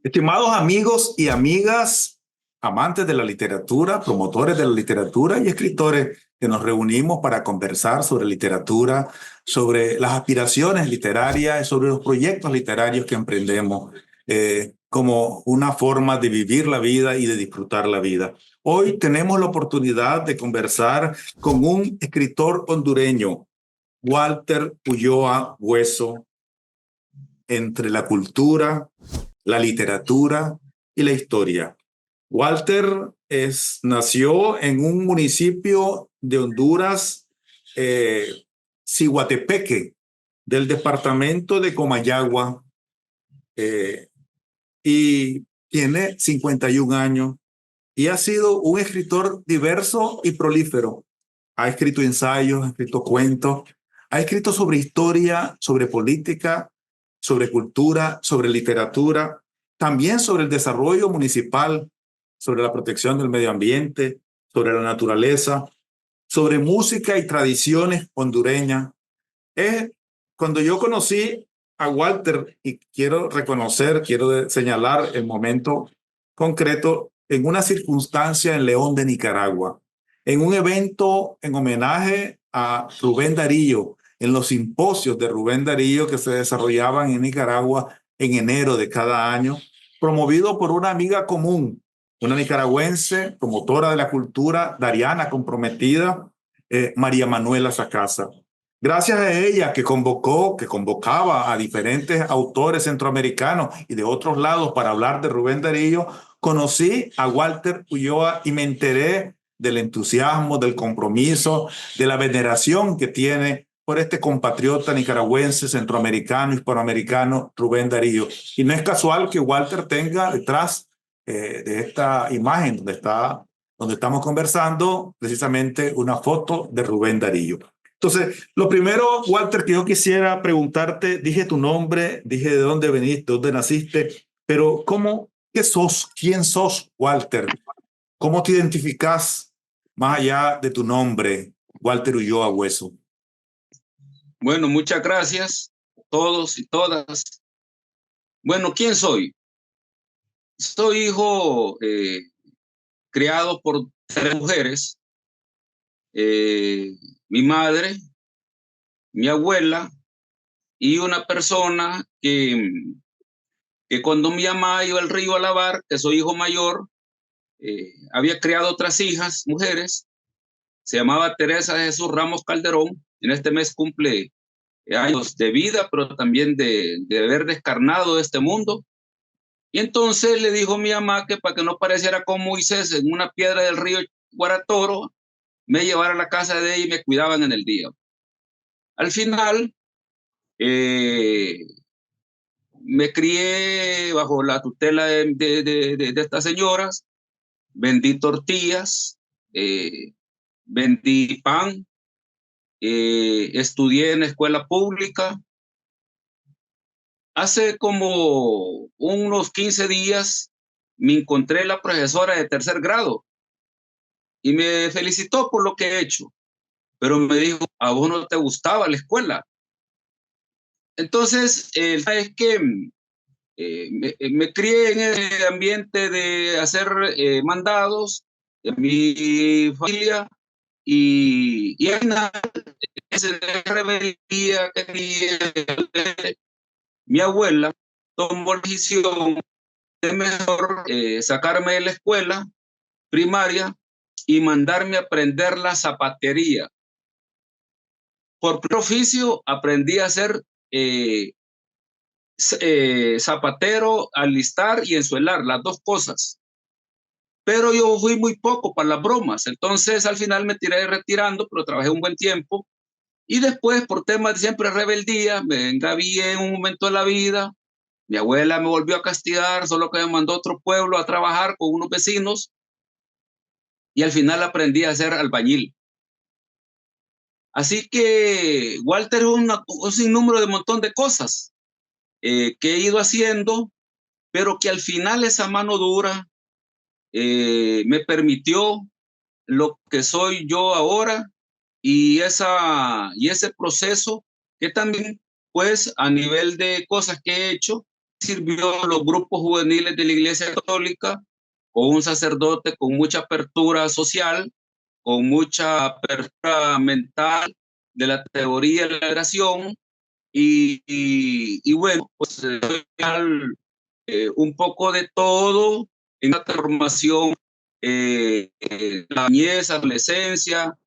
Estimados amigos y amigas, amantes de la literatura, promotores de la literatura y escritores que nos reunimos para conversar sobre literatura, sobre las aspiraciones literarias, sobre los proyectos literarios que emprendemos como una forma de vivir la vida y de disfrutar la vida. Hoy tenemos la oportunidad de conversar con un escritor hondureño, Walter Ulloa Hueso, entre la cultura, la literatura y la historia. Walter nació en un municipio de Honduras, Ciguatepeque, del departamento de Comayagua, eh, y tiene 51 años y ha sido un escritor diverso y prolífero. Ha escrito ensayos, ha escrito cuentos, ha escrito sobre historia, sobre política, sobre cultura, sobre literatura, también sobre el desarrollo municipal, sobre la protección del medio ambiente, sobre la naturaleza, sobre música y tradiciones hondureñas. Es cuando yo conocí a Walter, y quiero reconocer, quiero señalar el momento concreto, en una circunstancia en León de Nicaragua, en un evento en homenaje a Rubén Darío, en los simposios de Rubén Darío que se desarrollaban en Nicaragua en enero de cada año, promovido por una amiga común, una nicaragüense, promotora de la cultura dariana comprometida, María Manuela Sacasa. Gracias a ella que convocaba a diferentes autores centroamericanos y de otros lados para hablar de Rubén Darío, conocí a Walter Ulloa y me enteré del entusiasmo, del compromiso, de la veneración que tiene por este compatriota nicaragüense, centroamericano, hispanoamericano, Rubén Darío. Y no es casual que Walter tenga detrás de esta imagen donde estamos conversando, precisamente una foto de Rubén Darío. Entonces, lo primero, Walter, que yo quisiera preguntarte, dije tu nombre, dije de dónde veniste, de dónde naciste, pero ¿qué sos? ¿Quién sos, Walter? ¿Cómo te identificas más allá de tu nombre, Walter Ulloa Hueso? Bueno, muchas gracias a todos y todas. Bueno, ¿quién soy? Soy hijo criado por tres mujeres, eh, mi madre, mi abuela y una persona que cuando mi mamá iba al río a lavar, que soy hijo mayor, había criado otras hijas, mujeres, se llamaba Teresa de Jesús Ramos Calderón. En este mes cumple años de vida, pero también de haber descarnado de este mundo. Y entonces le dijo a mi mamá que para que no pareciera como Moisés en una piedra del río Guaratoro, me llevara a la casa de ella y me cuidaban en el día. Al final, eh, me crié bajo la tutela de estas señoras, vendí tortillas, eh, vendí pan, estudié en la escuela pública. Hace como unos 15 días me encontré la profesora de tercer grado y me felicitó por lo que he hecho, pero me dijo, a vos no te gustaba la escuela. Entonces, es que me crié en el ambiente de hacer mandados de mi familia y al final, esa rebeldía que tenía, mi abuela tomó la decisión de mejor sacarme de la escuela primaria y mandarme a aprender la zapatería. Por oficio aprendí a ser eh, zapatero, alistar y ensuelar, las dos cosas. Pero yo fui muy poco para las bromas, entonces al final me tiré retirando, pero trabajé un buen tiempo. Y después, por temas de siempre rebeldía, me engavié en un momento de la vida. Mi abuela me volvió a castigar, solo que me mandó a otro pueblo a trabajar con unos vecinos y al final aprendí a ser albañil. Así que Walter es un sinnúmero de montón de cosas que he ido haciendo, pero que al final esa mano dura me permitió lo que soy yo ahora y ese proceso que también, pues, a nivel de cosas que he hecho, sirvió en los grupos juveniles de la Iglesia Católica, con un sacerdote con mucha apertura social, con mucha apertura mental de la teoría de la liberación, y bueno, pues un poco de todo en la formación, la niñez, adolescencia,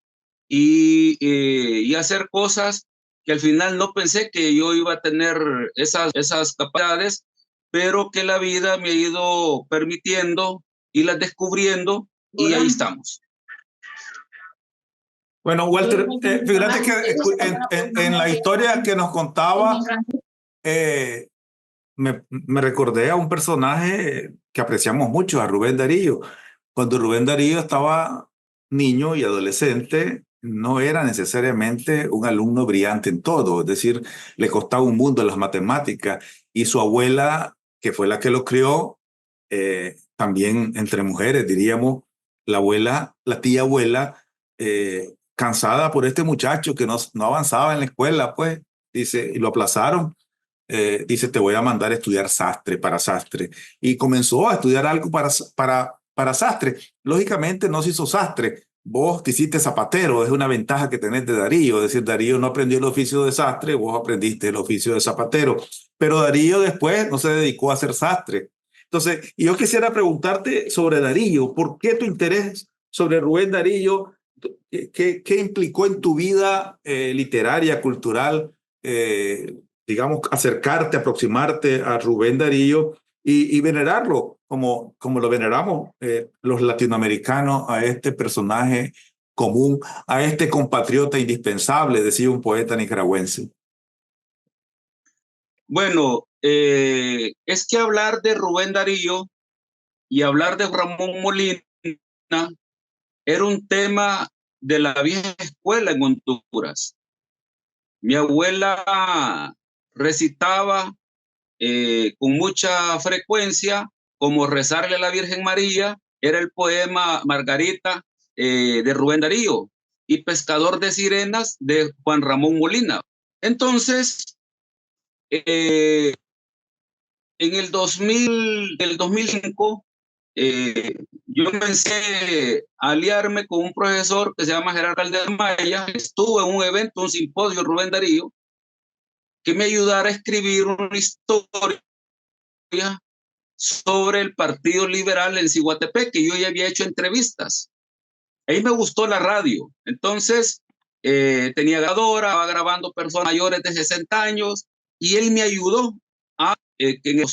y hacer cosas que al final no pensé que yo iba a tener esas capacidades, pero que la vida me ha ido permitiendo irlas descubriendo, y ahí estamos. Bueno, Walter, fíjate que en la historia que nos contaba, me recordé a un personaje que apreciamos mucho, a Rubén Darío. Cuando Rubén Darío estaba niño y adolescente, no era necesariamente un alumno brillante en todo, es decir, le costaba un mundo las matemáticas, y su abuela, que fue la que lo crió, también entre mujeres, diríamos, la abuela, la tía abuela, cansada por este muchacho que no avanzaba en la escuela, pues, dice, y lo aplazaron. Dice, te voy a mandar a estudiar sastre para sastre. Y comenzó a estudiar algo para sastre. Lógicamente no se hizo sastre. Vos te hiciste zapatero, es una ventaja que tenés de Darío. Es decir, Darío no aprendió el oficio de sastre, vos aprendiste el oficio de zapatero. Pero Darío después no se dedicó a ser sastre. Entonces, yo quisiera preguntarte sobre Darío. ¿Por qué tu interés sobre Rubén Darío? ¿Qué implicó en tu vida literaria, cultural? Digamos, acercarte, aproximarte a Rubén Darío y venerarlo como lo veneramos los latinoamericanos, a este personaje común, a este compatriota indispensable, decía un poeta nicaragüense. Bueno, es que hablar de Rubén Darío y hablar de Ramón Molina era un tema de la vieja escuela en Honduras. Mi abuela recitaba con mucha frecuencia, como Rezarle a la Virgen María, era el poema Margarita de Rubén Darío, y Pescador de Sirenas de Juan Ramón Molina. Entonces, en el 2005, yo comencé a aliarme con un profesor que se llama Gerardo Caldera Maya. Estuve en un evento, un simposio Rubén Darío, que me ayudara a escribir una historia sobre el Partido Liberal en Ciguatepec, que yo ya había hecho entrevistas. Ahí me gustó la radio. Entonces, tenía grabadora, estaba grabando personas mayores de 60 años, y él me ayudó a que en el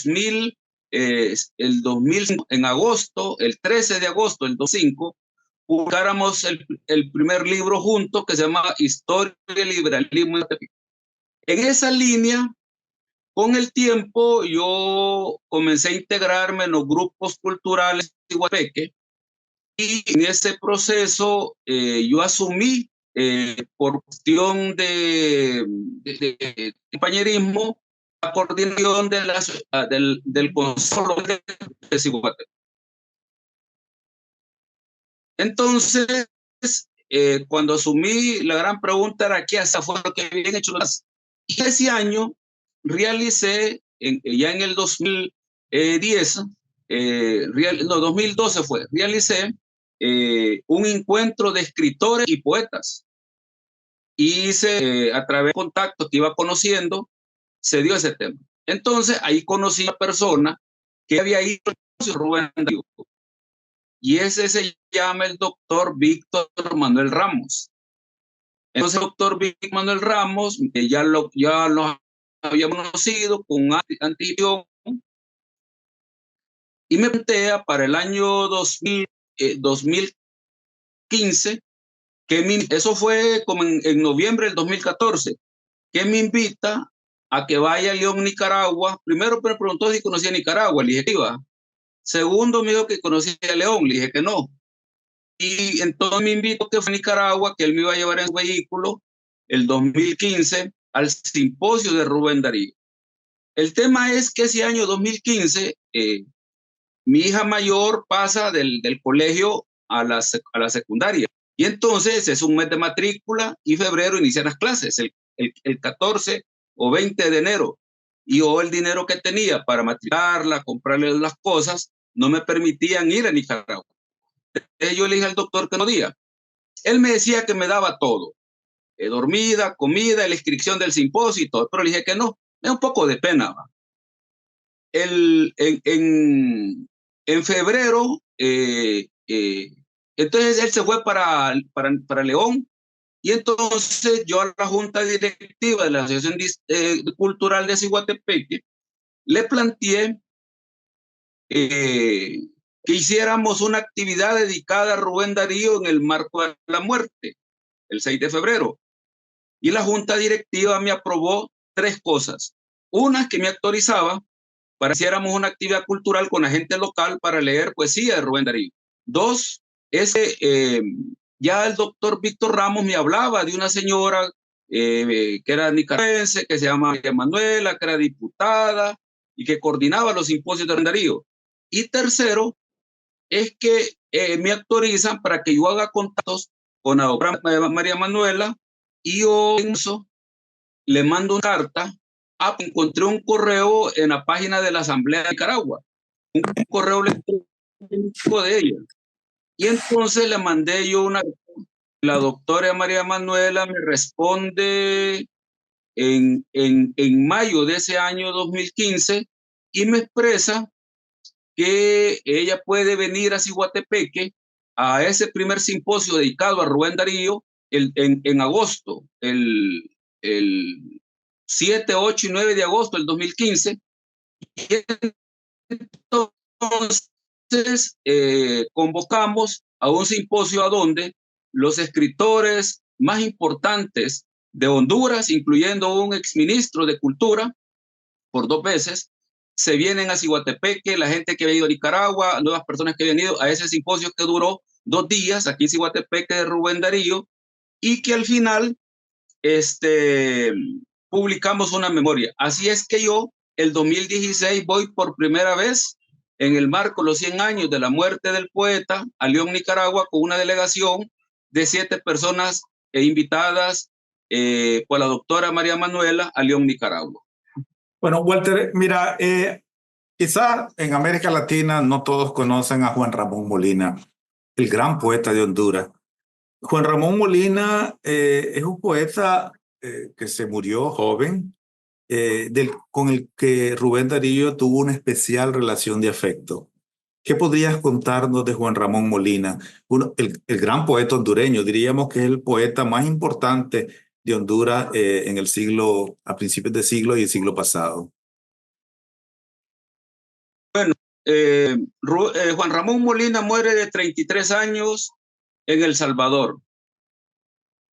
2005, en agosto, el 13 de agosto del 2005, publicáramos el primer libro juntos, que se llama Historia del Liberalismo. En esa línea, con el tiempo, yo comencé a integrarme en los grupos culturales de Iguateque, y en ese proceso yo asumí, por cuestión de compañerismo, la coordinación del Consejo de Iguateque. Entonces, cuando asumí, la gran pregunta era qué hasta fue lo que habían hecho las. Y ese año realicé, ya en el 2010, 2012 fue, realicé un encuentro de escritores y poetas. Y hice, a través de contactos que iba conociendo, se dio ese tema. Entonces, ahí conocí a una persona que había ido a Rubén Darío, y ese se llama el doctor Víctor Manuel Ramos. Entonces, el doctor Víctor Manuel Ramos, ya lo habíamos conocido con anticipación, y me plantea para el año 2015, eso fue como en noviembre del 2014, que me invita a que vaya a León, Nicaragua. Primero me preguntó si conocía Nicaragua, le dije que iba. Segundo, me dijo que conocía a León, le dije que no. Y entonces me invitó que fue a Nicaragua, que él me iba a llevar en su vehículo el 2015 al simposio de Rubén Darío. El tema es que ese año 2015, mi hija mayor pasa del colegio a la secundaria. Y entonces es un mes de matrícula, y febrero inician las clases, el 14 o 20 de enero. y yo el dinero que tenía para matricularla, comprarle las cosas, no me permitían ir a Nicaragua. Entonces yo le dije al doctor que no podía. Él me decía que me daba todo, dormida, comida, la inscripción del simposio y todo, pero le dije que no, me da un poco de pena. ¿Va? En febrero, entonces él se fue para León, y entonces yo a la junta directiva de la Asociación Cultural de Ciguatepeque le planteé que hiciéramos una actividad dedicada a Rubén Darío en el marco de la muerte, el 6 de febrero. Y la junta directiva me aprobó 3 cosas. Una, que me autorizaba para que hiciéramos una actividad cultural con la gente local para leer poesía de Rubén Darío. 2, es que ya el doctor Víctor Ramos me hablaba de una señora que era nicaragüense, que se llama María Manuela, que era diputada y que coordinaba los simposios de Rubén Darío. Y tercero, es que me autorizan para que yo haga contactos con la doctora María Manuela, y yo le mando una carta. Encontré un correo en la página de la Asamblea de Nicaragua, un correo electrónico de ella. Y entonces le mandé yo una. La doctora María Manuela me responde en mayo de ese año 2015 y me expresa que ella puede venir a Ciguatepeque a ese primer simposio dedicado a Rubén Darío en agosto, el 7, 8 y 9 de agosto del 2015. Y entonces convocamos a un simposio a donde los escritores más importantes de Honduras, incluyendo un exministro de Cultura por 2 veces, se vienen a Ciguatepeque, la gente que ha ido a Nicaragua, nuevas personas que han ido a ese simposio que duró 2 días aquí en Ciguatepeque de Rubén Darío, y que al final publicamos una memoria. Así es que yo, el 2016, voy por primera vez en el marco de los 100 años de la muerte del poeta a León, Nicaragua, con una delegación de 7 personas invitadas por la doctora María Manuela a León, Nicaragua. Bueno, Walter, mira, quizás en América Latina no todos conocen a Juan Ramón Molina, el gran poeta de Honduras. Juan Ramón Molina es un poeta que se murió joven, con el que Rubén Darío tuvo una especial relación de afecto. ¿Qué podrías contarnos de Juan Ramón Molina? El gran poeta hondureño, diríamos que es el poeta más importante de Honduras en el siglo, a principios de siglo y el siglo pasado. Bueno, Juan Ramón Molina muere de 33 años en El Salvador.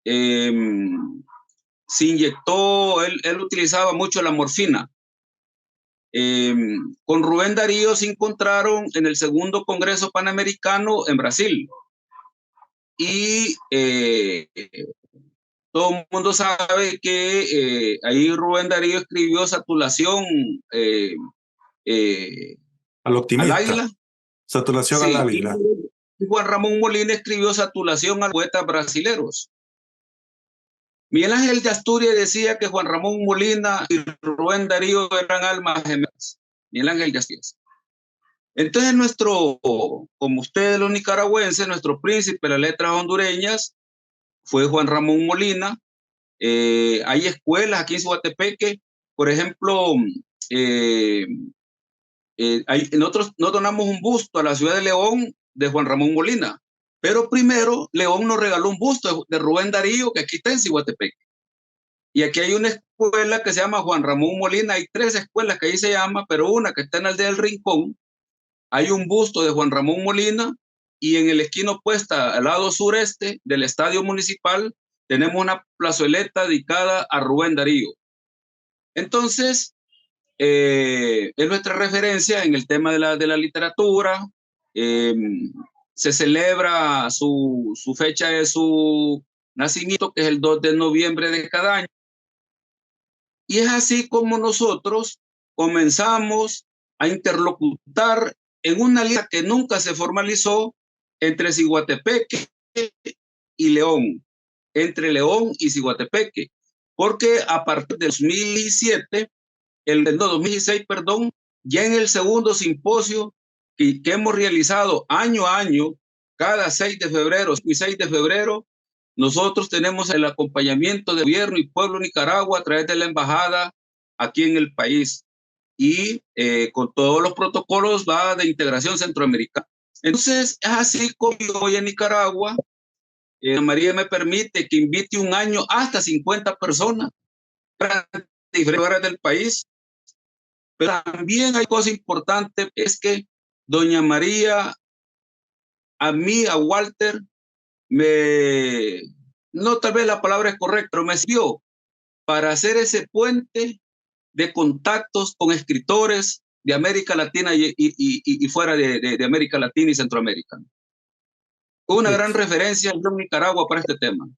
Se inyectó, él utilizaba mucho la morfina. Con Rubén Darío se encontraron en el segundo Congreso Panamericano en Brasil. Y todo el mundo sabe que ahí Rubén Darío escribió Saturación Al optimista. al águila. Saturación al águila. Y Juan Ramón Molina escribió Saturación a poetas brasileros. Miguel Ángel de Asturias decía que Juan Ramón Molina y Rubén Darío eran almas gemelas. Miguel Ángel de Asturias. Entonces como ustedes los nicaragüenses, nuestro príncipe de las letras hondureñas fue Juan Ramón Molina. Hay escuelas aquí en Ciguatepeque, por ejemplo, nosotros donamos un busto a la ciudad de León de Juan Ramón Molina, pero primero León nos regaló un busto de Rubén Darío que aquí está en Ciguatepeque. Y aquí hay una escuela que se llama Juan Ramón Molina, hay 3 escuelas que ahí se llama, pero una que está en la aldea del Rincón, hay un busto de Juan Ramón Molina, y en el esquina opuesta, al lado sureste del estadio municipal, tenemos una plazoleta dedicada a Rubén Darío. Entonces, es nuestra referencia en el tema de la literatura. Se celebra su fecha de su nacimiento, que es el 2 de noviembre de cada año. Y es así como nosotros comenzamos a interlocutar en una alianza que nunca se formalizó entre Ciguatepeque y León, entre León y Ciguatepeque, porque a partir de 2007 no, 2016, perdón, ya en el segundo simposio que hemos realizado año a año, cada 6 de febrero y 6 de febrero, nosotros tenemos el acompañamiento del gobierno y pueblo de Nicaragua a través de la embajada aquí en el país y con todos los protocolos va de integración centroamericana. Entonces, es así como yo voy a Nicaragua. María me permite que invite un año hasta 50 personas para diferentes lugares del país. Pero también hay cosa importante, es que doña María, a mí, a Walter, no tal vez la palabra es correcta, pero me sirvió para hacer ese puente de contactos con escritores de América Latina y fuera de América Latina y Centroamérica. Una gran referencia en Nicaragua para este tema.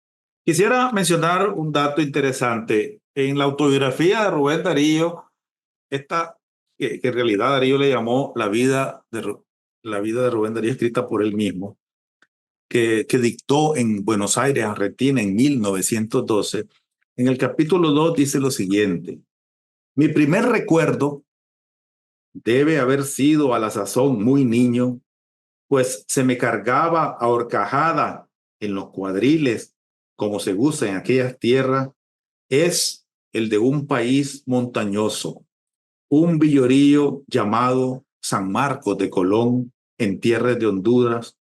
Quisiera mencionar un dato interesante. En la autobiografía de Rubén Darío, que en realidad Darío le llamó la vida de Rubén Darío, escrita por él mismo, que dictó en Buenos Aires, Argentina, en 1912. En el capítulo 2 dice lo siguiente: mi primer recuerdo debe haber sido a la sazón muy niño, pues se me cargaba a horcajada en los cuadriles, como se usa en aquellas tierras, es el de un país montañoso, un villorío llamado San Marcos de Colón, en tierras de Honduras,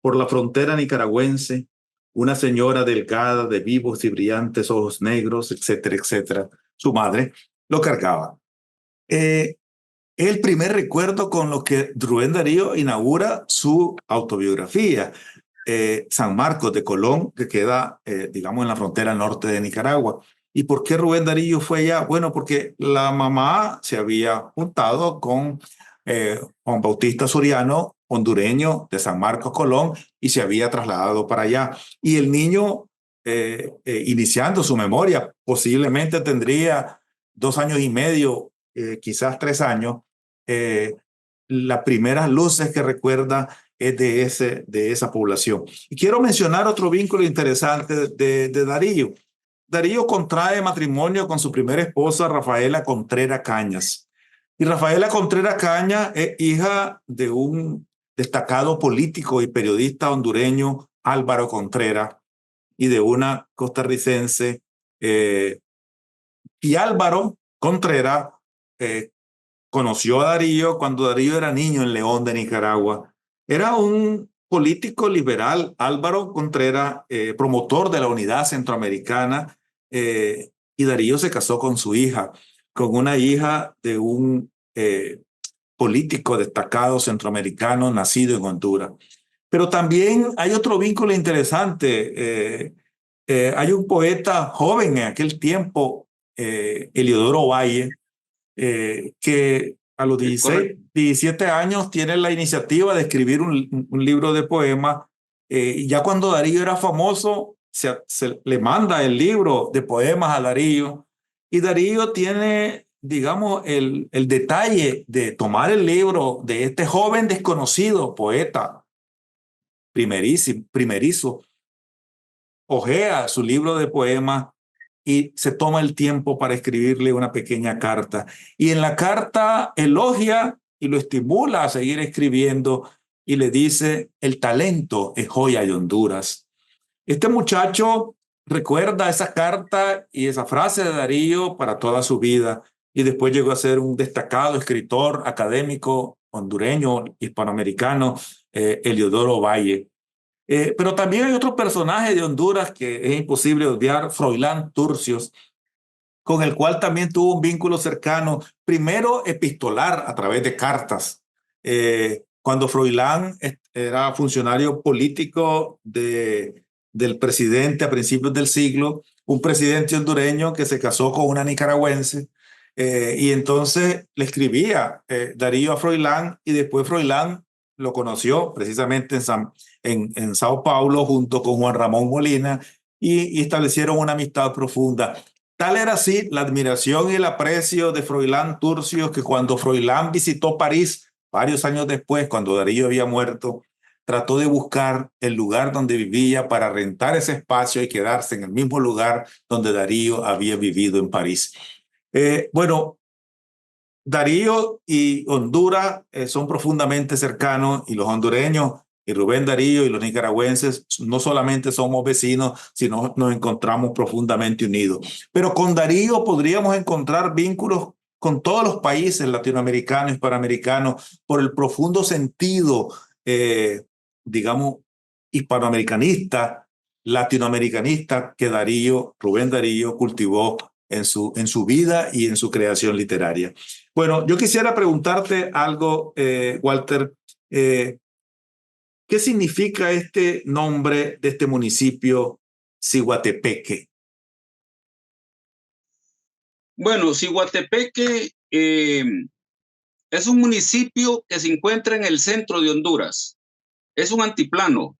por la frontera nicaragüense, una señora delgada de vivos y brillantes ojos negros, etcétera, etcétera. Su madre lo cargaba. Es el primer recuerdo con lo que Rubén Darío inaugura su autobiografía, San Marcos de Colón, que queda, digamos, en la frontera norte de Nicaragua. ¿Y por qué Rubén Darío fue allá? Bueno, porque la mamá se había juntado con Juan Bautista Soriano, hondureño de San Marcos, Colón, y se había trasladado para allá. Y el niño, iniciando su memoria, posiblemente tendría 2 años y medio, quizás 3 años. Las primeras luces que recuerda es de esa población. Y quiero mencionar otro vínculo interesante de Darío. Darío contrae matrimonio con su primera esposa, Rafaela Contreras Cañas. Y Rafaela Contreras Cañas es hija de un destacado político y periodista hondureño, Álvaro Contreras, y de una costarricense. Y Álvaro Contreras conoció a Darío cuando Darío era niño en León de Nicaragua. Era un político liberal, Álvaro Contreras, promotor de la unidad centroamericana, y Darío se casó con su hija, con una hija de un político destacado centroamericano nacido en Honduras. Pero también hay otro vínculo interesante. Hay un poeta joven en aquel tiempo, Eliodoro Valle, que a los 16, 17 años tiene la iniciativa de escribir un libro de poemas. Y ya cuando Darío era famoso, se le manda el libro de poemas a Darío. Y Darío tiene, digamos, el detalle de tomar el libro de este joven desconocido poeta, primerizo, hojea su libro de poemas y se toma el tiempo para escribirle una pequeña carta. Y en la carta elogia y lo estimula a seguir escribiendo y le dice: el talento es joya de Honduras. Este muchacho recuerda esa carta y esa frase de Darío para toda su vida, y después llegó a ser un destacado escritor académico hondureño, hispanoamericano, Eliodoro Valle. Pero también hay otro personaje de Honduras que es imposible olvidar, Froilán Turcios, con el cual también tuvo un vínculo cercano, primero epistolar a través de cartas. Cuando Froilán era funcionario político del presidente a principios del siglo, un presidente hondureño que se casó con una nicaragüense, y entonces le escribía Darío a Froilán, y después Froilán lo conoció precisamente en Sao Paulo junto con Juan Ramón Molina, y establecieron una amistad profunda. Tal era así la admiración y el aprecio de Froilán Turcios que cuando Froilán visitó París varios años después, cuando Darío había muerto, trató de buscar el lugar donde vivía para rentar ese espacio y quedarse en el mismo lugar donde Darío había vivido en París. Bueno, Darío y Honduras son profundamente cercanos, y los hondureños y Rubén Darío y los nicaragüenses no solamente somos vecinos, sino nos encontramos profundamente unidos. Pero con Darío podríamos encontrar vínculos con todos los países latinoamericanos y hispanoamericanos por el profundo sentido, digamos, hispanoamericanista, latinoamericanista que Rubén Darío cultivó en su vida y en su creación literaria. Bueno, yo quisiera preguntarte algo, Walter. ¿Qué significa este nombre de este municipio, Ciguatepeque? Bueno, Ciguatepeque es un municipio que se encuentra en el centro de Honduras. Es un altiplano.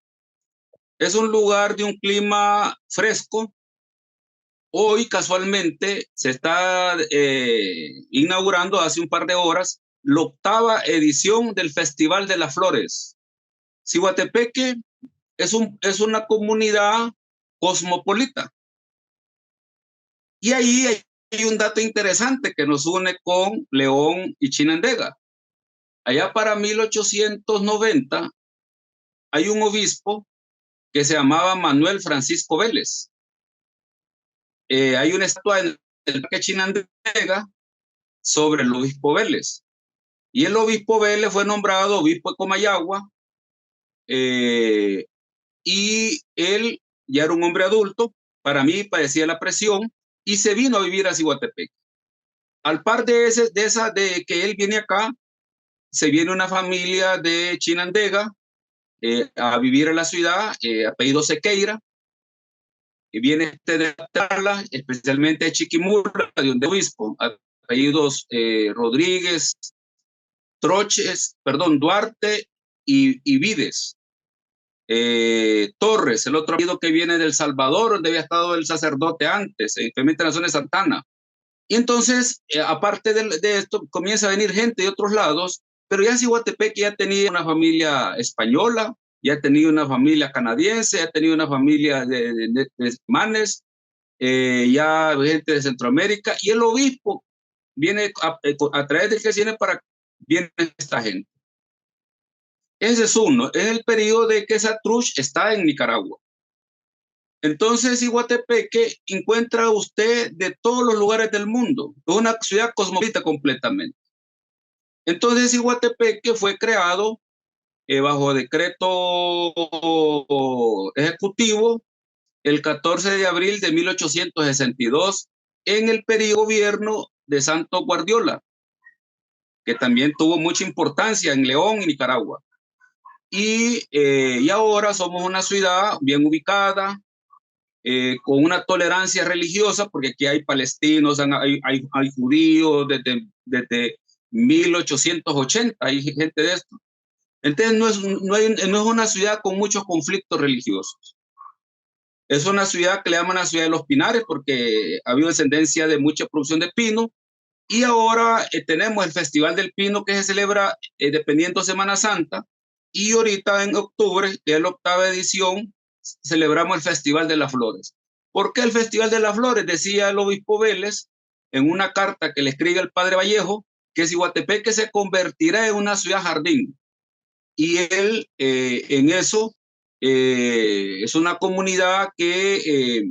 Es un lugar de un clima fresco. Hoy casualmente se está inaugurando hace un par de horas la 8ª edición del Festival de las Flores. Ciguatepeque es una comunidad cosmopolita. Y ahí hay un dato interesante que nos une con León y Chinandega. Allá para 1890 hay un obispo que se llamaba Manuel Francisco Vélez. Hay una estatua en el Parque Chinandega sobre el obispo Vélez. Y el obispo Vélez fue nombrado obispo de Comayagua, y él ya era un hombre adulto, para mí padecía la presión, y se vino a vivir a Ciguatepeque. Al par de que él viene acá, se viene una familia de Chinandega a vivir en la ciudad, apellido Sequeira, y viene de Tala, especialmente de Chiquimula, de un obispo, apellidos Rodríguez, Troches, perdón, Duarte y Vides. Torres, el otro apellido que viene del Salvador, donde había estado el sacerdote antes, especialmente en la zona de Santana. Y entonces, aparte de esto, comienza a venir gente de otros lados, pero ya Ciguatepeque ya tenía una familia española, ya tenía una familia canadiense, ya tenía una familia de manes, ya gente de Centroamérica, y el obispo viene a través del que viene esta gente. Ese es uno, es el periodo de que Satruch está en Nicaragua. Entonces, Ciguatepeque encuentra usted de todos los lugares del mundo. Es una ciudad cosmopolita completamente. Entonces, Ciguatepeque fue creado bajo decreto ejecutivo el 14 de abril de 1862 en el periodo gobierno de Santos Guardiola, que también tuvo mucha importancia en León y Nicaragua. Y ahora somos una ciudad bien ubicada, con una tolerancia religiosa, porque aquí hay palestinos, hay judíos desde 1880, hay gente de esto. Entonces no es una ciudad con muchos conflictos religiosos. Es una ciudad que le llaman la ciudad de los pinares porque ha habido descendencia de mucha producción de pino. Y ahora tenemos el Festival del Pino que se celebra dependiendo Semana Santa. Y ahorita en octubre, que es la 8ª edición, celebramos el Festival de las Flores. ¿Por qué el Festival de las Flores? Decía el obispo Vélez en una carta que le escribe el padre Vallejo, que Ciguatepeque se convertirá en una ciudad jardín. Y él en eso es una comunidad que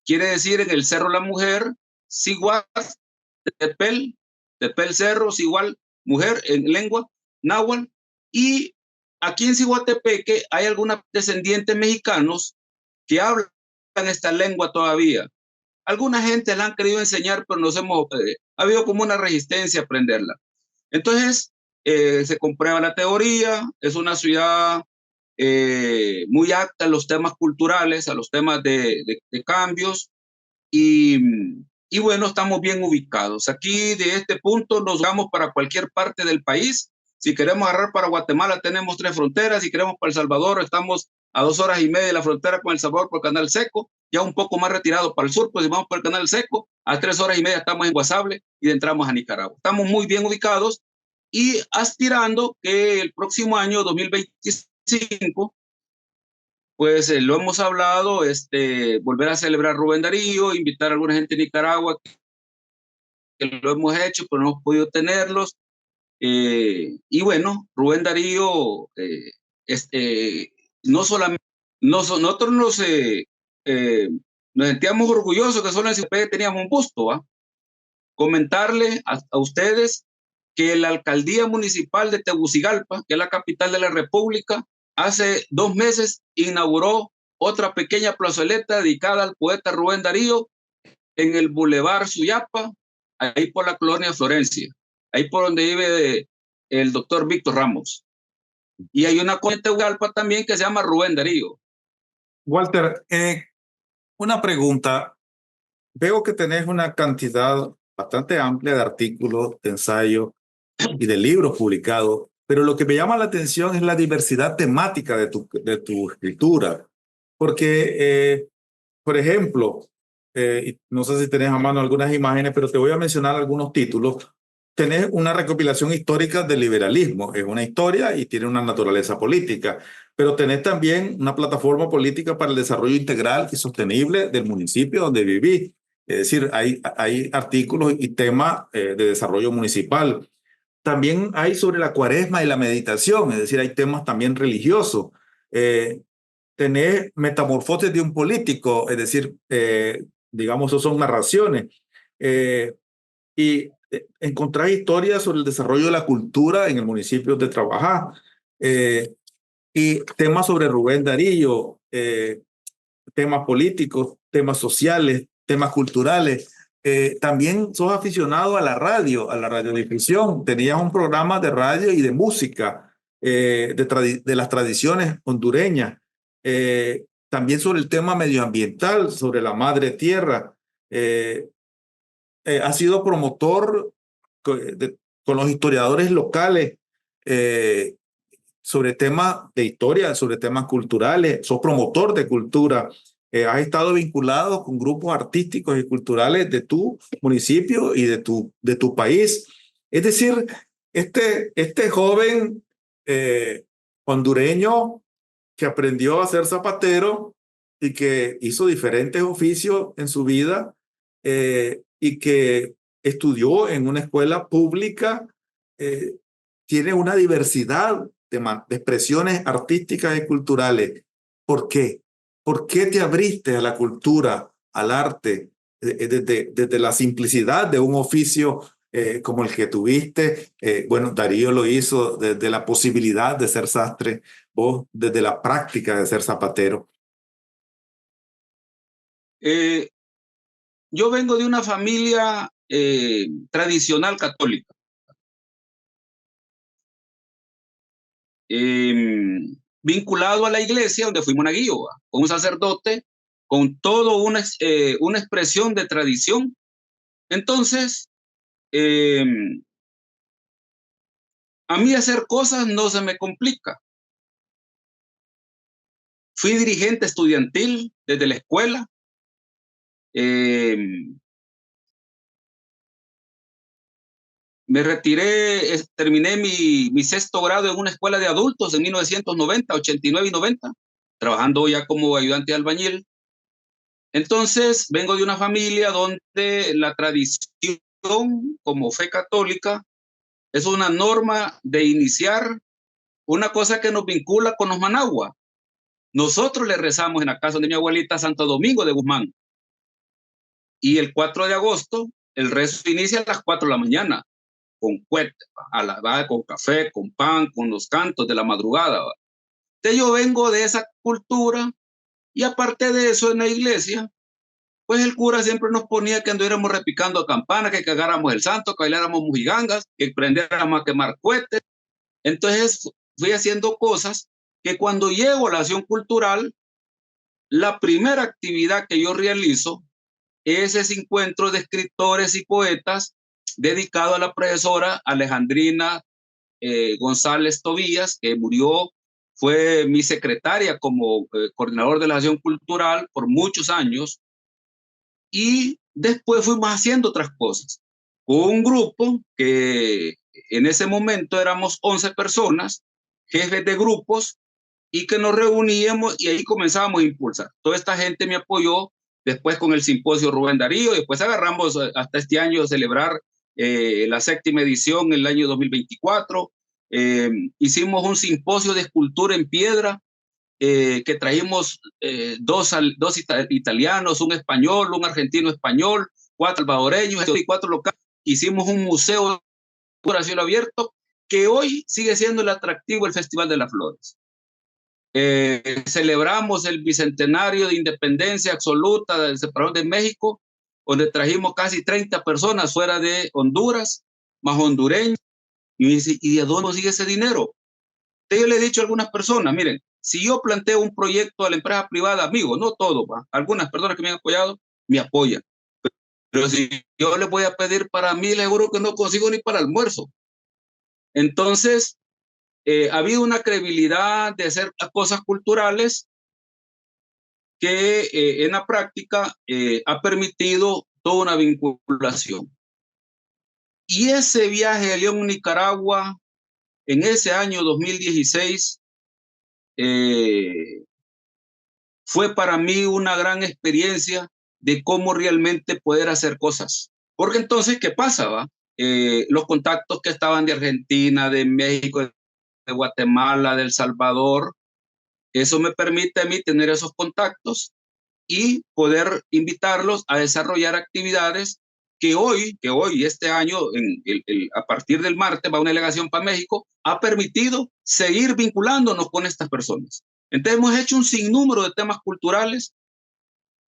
quiere decir en el Cerro La Mujer, Ciguat, Tepel Cerro, Cigual, mujer en lengua náhuatl. Y aquí en Ciguatepeque hay algunos descendientes mexicanos que hablan esta lengua todavía. Alguna gente la han querido enseñar, pero ha habido como una resistencia a aprenderla. Entonces, se comprueba la teoría, es una ciudad muy apta a los temas culturales, a los temas de cambios, y bueno, estamos bien ubicados. Aquí de este punto nos vamos para cualquier parte del país. Si queremos agarrar para Guatemala, tenemos 3 fronteras. Si queremos para El Salvador, estamos a 2 horas y media de la frontera con El Salvador por el Canal Seco. Ya un poco más retirado para el sur, pues si vamos por el Canal Seco, a 3 horas y media estamos en Guasable y entramos a Nicaragua. Estamos muy bien ubicados y aspirando que el próximo año, 2025, pues lo hemos hablado, volver a celebrar Rubén Darío, invitar a alguna gente de Nicaragua que lo hemos hecho, pero no hemos podido tenerlos. Y bueno, Rubén Darío, no solamente, nosotros nos sentíamos orgullosos que solo en Cipé teníamos un busto, ¿va? Comentarle a ustedes que la alcaldía municipal de Tegucigalpa, que es la capital de la República, hace 2 meses inauguró otra pequeña plazoleta dedicada al poeta Rubén Darío en el Boulevard Suyapa, ahí por la colonia Florencia, ahí por donde vive el doctor Víctor Ramos. Y hay una colonia en Tegucigalpa también que se llama Rubén Darío. Walter, una pregunta. Veo que tenés una cantidad bastante amplia de artículos, de ensayos y de libros publicados, pero lo que me llama la atención es la diversidad temática de tu escritura. Porque, por ejemplo, no sé si tenés a mano algunas imágenes, pero te voy a mencionar algunos títulos. Tenés una recopilación histórica del liberalismo, es una historia y tiene una naturaleza política, pero tenés también una plataforma política para el desarrollo integral y sostenible del municipio donde vivís. Es decir, hay artículos y temas de desarrollo municipal. También hay sobre la cuaresma y la meditación, es decir, hay temas también religiosos. Tenés Metamorfosis de un político, es decir, digamos, eso son narraciones. Y encontrás historias sobre el desarrollo de la cultura en el municipio donde trabajás. Y temas sobre Rubén Darío, temas políticos, temas sociales, temas culturales. También sos aficionado a la radiodifusión. Tenías un programa de radio y de música, de las tradiciones hondureñas. También sobre el tema medioambiental, sobre la madre tierra. Has sido promotor con los historiadores locales sobre temas de historia, sobre temas culturales, sos promotor de cultura, has estado vinculado con grupos artísticos y culturales de tu municipio y de tu país. Es decir, este joven hondureño que aprendió a ser zapatero y que hizo diferentes oficios en su vida y que estudió en una escuela pública, tiene una diversidad de expresiones artísticas y culturales. ¿Por qué? ¿Por qué te abriste a la cultura, al arte, desde la simplicidad de un oficio como el que tuviste? Bueno, Darío lo hizo desde la posibilidad de ser sastre, vos desde la práctica de ser zapatero. Yo vengo de una familia tradicional católica. Vinculado a la iglesia donde fui monaguillo, con un sacerdote, con todo una expresión de tradición. Entonces, a mí hacer cosas no se me complica. Fui dirigente estudiantil desde la escuela. Me retiré, terminé mi 6º grado en una escuela de adultos en 1990, 89 y 90, trabajando ya como ayudante de albañil. Entonces, vengo de una familia donde la tradición como fe católica es una norma de iniciar una cosa que nos vincula con los Managua. Nosotros le rezamos en la casa de mi abuelita Santo Domingo de Guzmán. Y el 4 de agosto, el rezo inicia a las 4 de la mañana, con cohetes, con café, con pan, con los cantos de la madrugada. Entonces yo vengo de esa cultura y aparte de eso en la iglesia, pues el cura siempre nos ponía que anduviéramos repicando campanas, que cagáramos el santo, que bailáramos mujigangas, que prendiéramos a quemar cohetes. Entonces fui haciendo cosas que cuando llego a la acción cultural, la primera actividad que yo realizo es ese encuentro de escritores y poetas dedicado a la profesora Alejandrina González Tobías, que murió, fue mi secretaria como coordinador de la acción cultural por muchos años, y después fuimos haciendo otras cosas. Hubo un grupo que en ese momento éramos 11 personas, jefes de grupos, y que nos reuníamos y ahí comenzábamos a impulsar. Toda esta gente me apoyó después con el simposio Rubén Darío, y después agarramos hasta este año celebrar la séptima edición en el año 2024. Hicimos un simposio de escultura en piedra que trajimos dos italianos, un español, un argentino español, 4 salvadoreños y 4 locales. Hicimos un museo a cielo abierto que hoy sigue siendo el atractivo del Festival de las Flores. Celebramos el bicentenario de independencia absoluta del separador de México, donde trajimos casi 30 personas fuera de Honduras, más hondureños, y ¿de dónde sigue ese dinero? Yo le he dicho a algunas personas, miren, si yo planteo un proyecto a la empresa privada, amigos, no todo, algunas personas que me han apoyado, me apoyan. Pero si yo les voy a pedir para mí, les juro que no consigo ni para almuerzo. Entonces, ha habido una credibilidad de hacer cosas culturales que en la práctica ha permitido toda una vinculación. Y ese viaje a León, Nicaragua, en ese año 2016, fue para mí una gran experiencia de cómo realmente poder hacer cosas. Porque entonces, ¿qué pasaba? Los contactos que estaban de Argentina, de México, de Guatemala, de El Salvador, eso me permite a mí tener esos contactos y poder invitarlos a desarrollar actividades que hoy este año, a partir del martes, va una delegación para México, ha permitido seguir vinculándonos con estas personas. Entonces hemos hecho un sinnúmero de temas culturales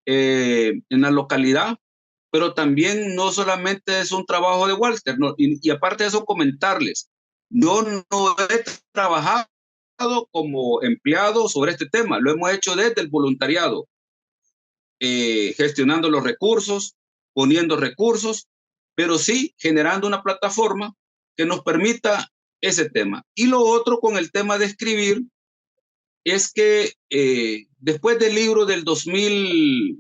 en la localidad, pero también no solamente es un trabajo de Walter, no, y aparte de eso comentarles, yo no he trabajado como empleado sobre este tema, lo hemos hecho desde el voluntariado, gestionando los recursos, poniendo recursos, pero sí generando una plataforma que nos permita ese tema. Y lo otro con el tema de escribir es que después del libro del 2000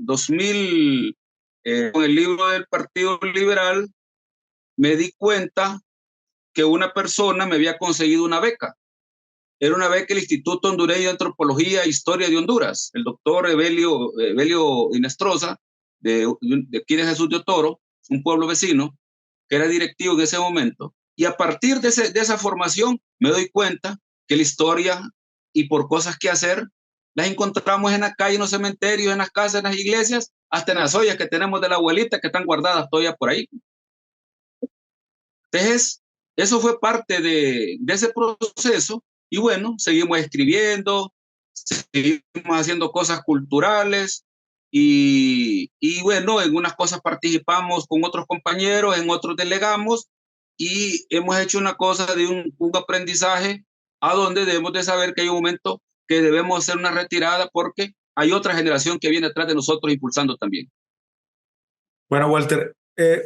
con el libro del Partido Liberal, me di cuenta que una persona me había conseguido una beca. Era una beca del Instituto Hondureño de Antropología e Historia de Honduras, el doctor Evelio Inestrosa, de aquí de Jesús de Otoro, un pueblo vecino, que era directivo en ese momento. Y a partir de esa formación me doy cuenta que la historia y por cosas que hacer, las encontramos en la calle, en los cementerios, en las casas, en las iglesias, hasta en las ollas que tenemos de la abuelita que están guardadas todavía por ahí. Entonces, eso fue parte de ese proceso y bueno, seguimos escribiendo, seguimos haciendo cosas culturales y bueno, en unas cosas participamos con otros compañeros, en otros delegamos y hemos hecho una cosa de un aprendizaje a donde debemos de saber que hay un momento que debemos hacer una retirada porque hay otra generación que viene atrás de nosotros impulsando también. Bueno, Walter,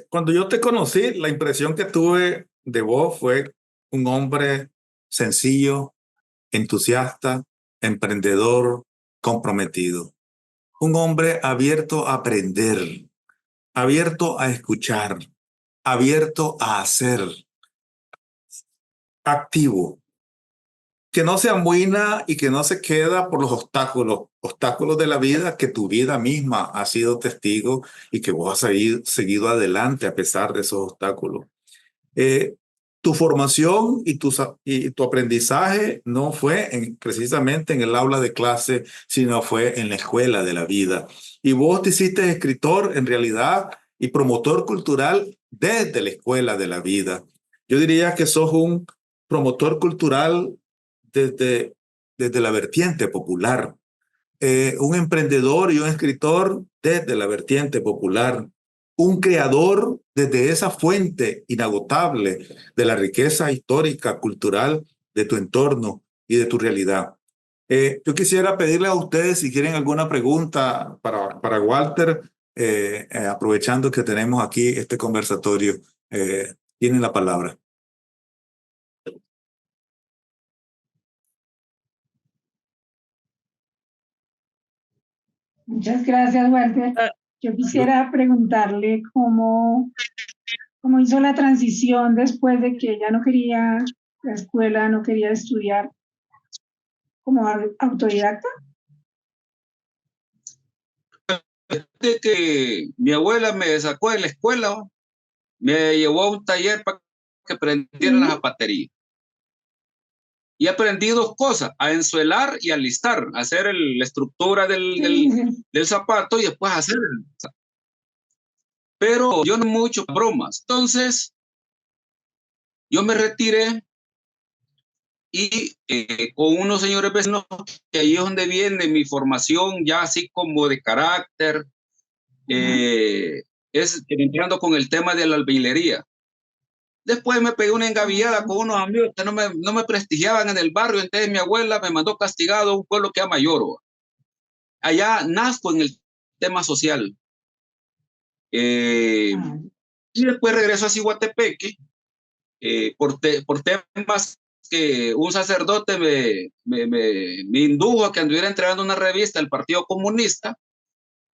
cuando yo te conocí, la impresión que tuve de vos fue un hombre sencillo, entusiasta, emprendedor, comprometido. Un hombre abierto a aprender, abierto a escuchar, abierto a hacer, activo, que no se amuina y que no se queda por los obstáculos de la vida, que tu vida misma ha sido testigo y que vos has seguido adelante a pesar de esos obstáculos. Tu formación y tu aprendizaje no fue precisamente en el aula de clase, sino fue en la escuela de la vida. Y vos te hiciste escritor en realidad y promotor cultural desde la escuela de la vida. Yo diría que sos un promotor cultural desde la vertiente popular, un emprendedor y un escritor desde la vertiente popular, un creador desde esa fuente inagotable de la riqueza histórica, cultural de tu entorno y de tu realidad. Yo quisiera pedirle a ustedes si quieren alguna pregunta para Walter, aprovechando que tenemos aquí este conversatorio. Tienen la palabra. Muchas gracias, Walter. Yo quisiera preguntarle cómo hizo la transición después de que ella no quería la escuela, no quería estudiar como autodidacta. De que mi abuela me sacó de la escuela, me llevó a un taller para que aprendiera la zapatería. Y aprendí dos cosas, a ensuelar y a listar, a hacer la estructura del zapato y después hacer el zapato. Pero yo no mucho bromas. Entonces, yo me retiré y con unos señores vecinos, que ahí es donde viene mi formación ya así como de carácter, es entrando con el tema de la albañilería. Después me pegué una engavillada con unos amigos que no me prestigiaban en el barrio, entonces mi abuela me mandó castigado a un pueblo que se llama Lloro. Allá nazco en el tema social. Y después regreso a Ciguatepeque por temas que un sacerdote me indujo a que anduviera entregando una revista del Partido Comunista,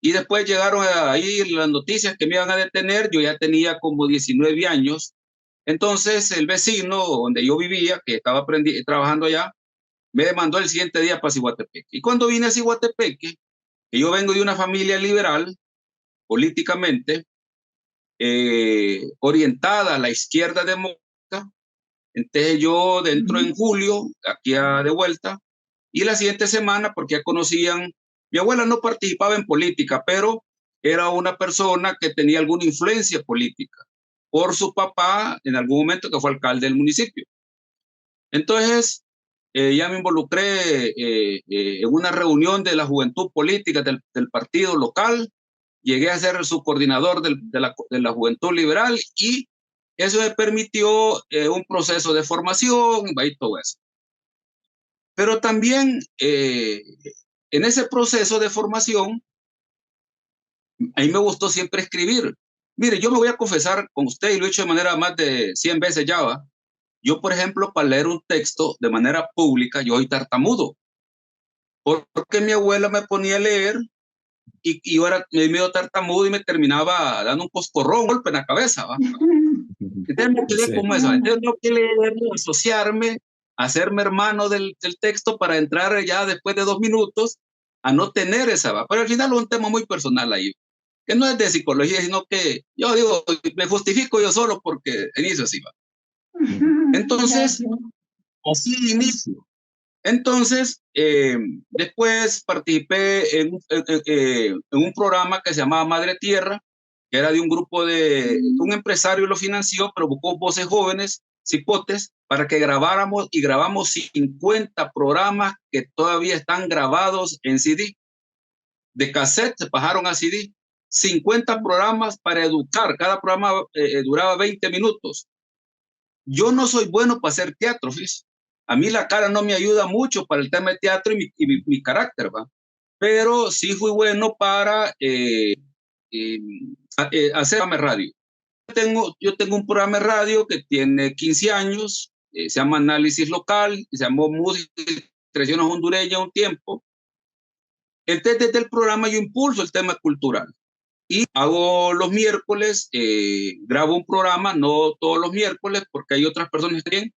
y después llegaron ahí las noticias que me iban a detener. Yo ya tenía como 19 años. Entonces el vecino donde yo vivía, que estaba trabajando allá, me demandó el siguiente día para Ciguatepeque. Y cuando vine a Ciguatepeque, que yo vengo de una familia liberal, políticamente, orientada a la izquierda demócrata, entonces yo dentro en julio, aquí de vuelta, y la siguiente semana, porque ya conocían, mi abuela no participaba en política, pero era una persona que tenía alguna influencia política por su papá en algún momento que fue alcalde del municipio. Entonces, ya me involucré en una reunión de la juventud política del partido local, llegué a ser subcoordinador de la juventud liberal, y eso me permitió un proceso de formación y todo eso. Pero también en ese proceso de formación, a mí me gustó siempre escribir. Mire, yo me voy a confesar con usted, y lo he hecho de manera más de 100 veces ya, ¿va? Yo, por ejemplo, para leer un texto de manera pública, yo soy tartamudo, porque mi abuela me ponía a leer y yo era medio tartamudo y me terminaba dando un coscorrón, un golpe en la cabeza, ¿va? Entonces me quedé como eso. Entonces no quería asociarme, hacerme hermano del texto para entrar ya después de 2 minutos a no tener esa, ¿va? Pero al final es un tema muy personal ahí, que no es de psicología, sino que yo digo, me justifico yo solo porque inicio así, ¿va? Entonces, así inicio. Entonces, después participé en un programa que se llamaba Madre Tierra, que era de un grupo un empresario lo financió, pero buscó voces jóvenes, cipotes, para que grabáramos, y grabamos 50 programas que todavía están grabados en CD. De cassette se pasaron a CD. 50 programas para educar, cada programa duraba 20 minutos. Yo no soy bueno para hacer teatro, fíjese. A mí la cara no me ayuda mucho para el tema de teatro y mi carácter, ¿va? Pero sí fui bueno para hacer programa de radio. Yo tengo un programa de radio que tiene 15 años, se llama Análisis Local, se llamó Música y Tradiciones Hondureñas un tiempo. Entonces, desde el programa yo impulso el tema cultural. Y hago los miércoles, grabo un programa, no todos los miércoles, porque hay otras personas que tienen,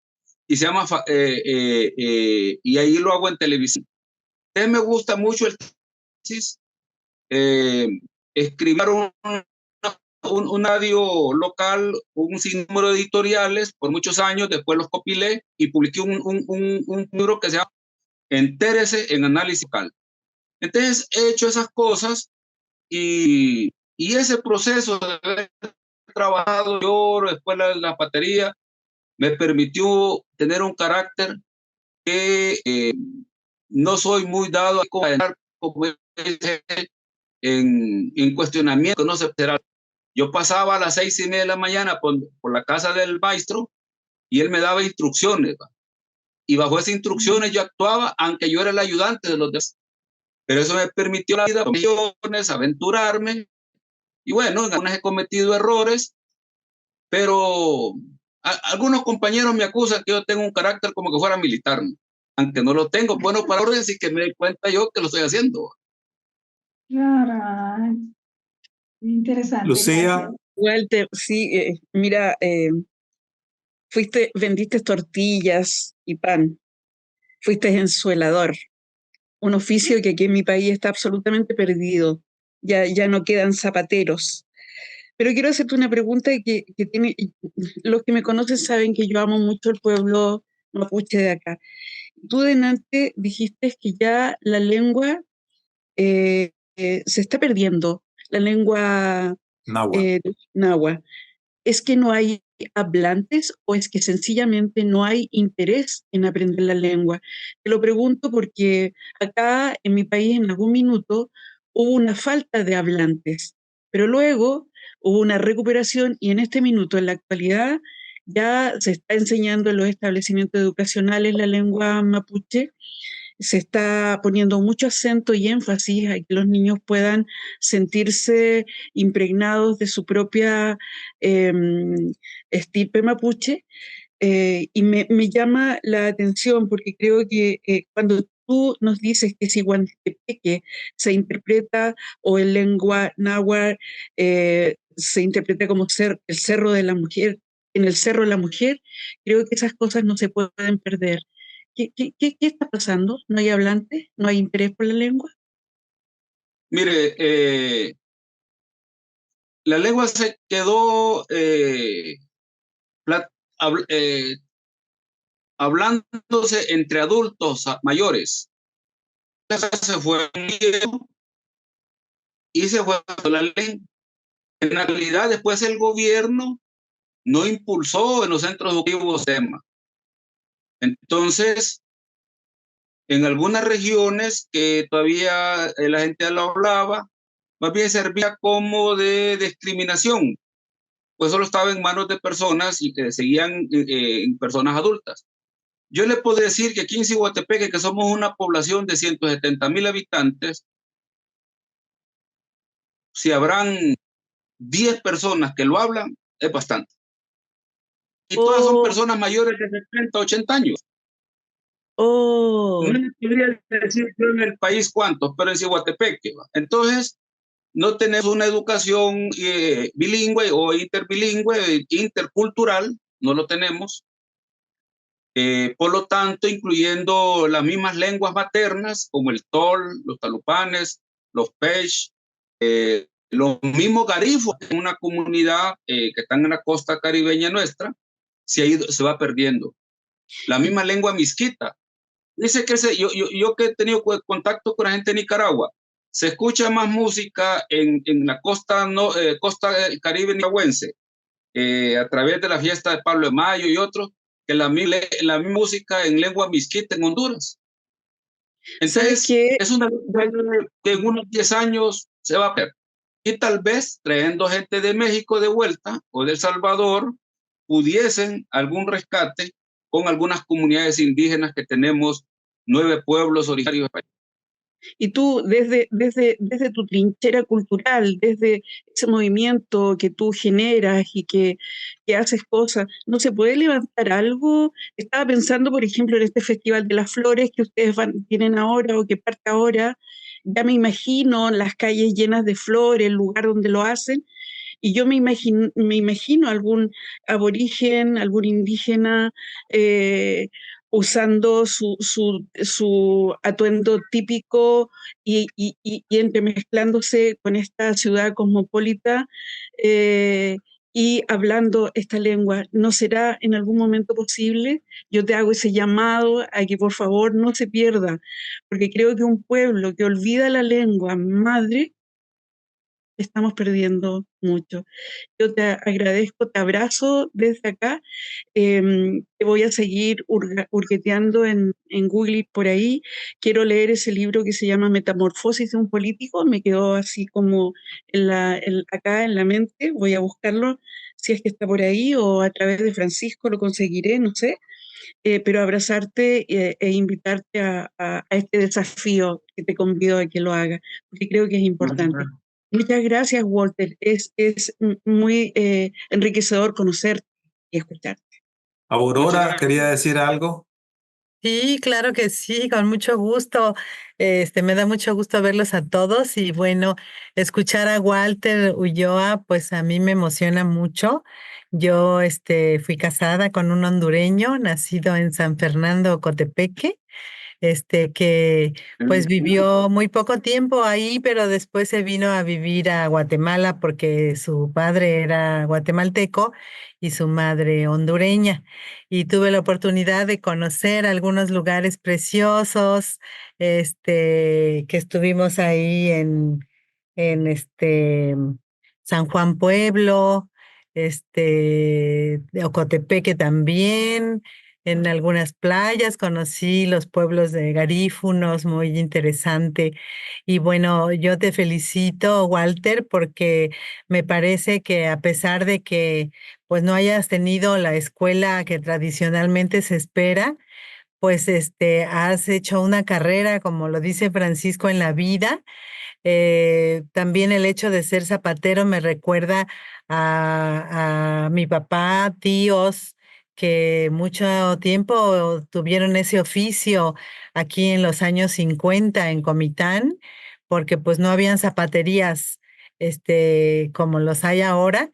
y se llama, y ahí lo hago en televisión. Entonces me gusta mucho el tesis, escribir un radio local, un sinnúmero de editoriales por muchos años, después los compilé y publiqué un libro que se llama Entérese en Análisis Local. Entonces he hecho esas cosas, y ese proceso de haber trabajado yo después la zapatería me permitió tener un carácter que no soy muy dado a entrar como en cuestionamiento, no sé, yo pasaba a las 6:30 de la mañana por la casa del maestro y él me daba instrucciones, ¿va? Y bajo esas instrucciones yo actuaba, aunque yo era el ayudante de los demás. Pero eso me permitió la vida, aventurarme, y bueno, en algunas he cometido errores, pero algunos compañeros me acusan que yo tengo un carácter como que fuera militar, ¿no? Aunque no lo tengo, bueno para orden, y que me doy cuenta yo que lo estoy haciendo. Claro, interesante. Lucía. Walter, sí, mira, vendiste tortillas y pan, fuiste ensuelador, un oficio que aquí en mi país está absolutamente perdido, ya no quedan zapateros. Pero quiero hacerte una pregunta que tiene, los que me conocen saben que yo amo mucho el pueblo mapuche de acá. Tú delante dijiste que ya la lengua se está perdiendo, la lengua Nahua. náhuatl. ¿Es que no hay hablantes o es que sencillamente no hay interés en aprender la lengua? Te lo pregunto porque acá en mi país en algún minuto hubo una falta de hablantes, pero luego hubo una recuperación y en este minuto, en la actualidad, ya se está enseñando en los establecimientos educacionales la lengua mapuche, se está poniendo mucho acento y énfasis a que los niños puedan sentirse impregnados de su propia eh, estirpe mapuche. Y me llama la atención porque creo que cuando tú nos dices que si Guantepeque se interpreta o en lengua náhuatl se interpreta como el cerro de la mujer, en el cerro de la mujer, creo que esas cosas no se pueden perder. ¿Qué está pasando? ¿No hay hablantes? ¿No hay interés por la lengua? Mire, la lengua se quedó plat- habl- hablándose entre adultos mayores. Se fue y se fue la lengua. En realidad, después el gobierno no impulsó en los centros educativos temas. Entonces, en algunas regiones que todavía la gente lo hablaba, más bien servía como de discriminación, pues solo estaba en manos de personas y que seguían personas adultas. Yo le puedo decir que aquí en Ciguatepeque, que somos una población de 170,000 habitantes, si habrán 10 personas que lo hablan, es bastante. Y todas son Oh, personas mayores de 70, 80 años. oh. No les podría decir yo en el país cuántos, pero en Ciguatepeque. Entonces, no tenemos una educación bilingüe o interbilingüe, intercultural, no lo tenemos. Por lo tanto, incluyendo las mismas lenguas maternas, como el tol, los talupanes, los pech, los mismos garifos, en una comunidad que están en la costa caribeña nuestra, se va perdiendo. La misma lengua misquita. Dice que yo que he tenido contacto con la gente de Nicaragua, se escucha más música en la costa, costa caribe nicaragüense, a través de la fiesta de Pablo de Mayo y otros, que la misma música en lengua misquita en Honduras. ¿Sabes Entonces, qué? es una lengua que en unos 10 años se va a perder. Y tal vez trayendo gente de México de vuelta o de El Salvador, pudiesen algún rescate con algunas comunidades indígenas que tenemos, 9 pueblos originarios. Y tú, desde tu trinchera cultural, desde ese movimiento que tú generas y que haces cosas, ¿no se puede levantar algo? Estaba pensando, por ejemplo, en este Festival de las Flores que ustedes tienen ahora o que parte ahora. Ya me imagino las calles llenas de flores, el lugar donde lo hacen, y yo me imagino algún aborigen, algún indígena usando su atuendo típico y entremezclándose con esta ciudad cosmopolita y hablando esta lengua. ¿No será en algún momento posible? Yo te hago ese llamado a que por favor no se pierda, porque creo que un pueblo que olvida la lengua madre, estamos perdiendo mucho. Yo te agradezco, te abrazo desde acá. Te voy a seguir hurgueteando en Google y por ahí. Quiero leer ese libro que se llama Metamorfosis de un político. Me quedó así como acá en la mente. Voy a buscarlo si es que está por ahí o a través de Francisco lo conseguiré, no sé. Pero abrazarte e invitarte a este desafío que te convido a que lo haga, porque creo que es importante. Muchas gracias, Walter. Es muy enriquecedor conocerte y escucharte. Aurora, quería decir algo. Sí, claro que sí, con mucho gusto. Me da mucho gusto verlos a todos y bueno, escuchar a Walter Ulloa, pues a mí me emociona mucho. Yo, fui casada con un hondureño nacido en San Fernando, Cotepeque. que pues vivió muy poco tiempo ahí, pero después se vino a vivir a Guatemala porque su padre era guatemalteco y su madre hondureña. Y tuve la oportunidad de conocer algunos lugares preciosos, que estuvimos ahí en San Juan Pueblo, de Ocotepeque también. En algunas playas conocí los pueblos de Garífunos, muy interesante. Y bueno, yo te felicito, Walter, porque me parece que a pesar de que pues no hayas tenido la escuela que tradicionalmente se espera, pues has hecho una carrera, como lo dice Francisco, en la vida. También el hecho de ser zapatero me recuerda a mi papá, tíos que mucho tiempo tuvieron ese oficio aquí en los años 50 en Comitán, porque pues no habían zapaterías como los hay ahora,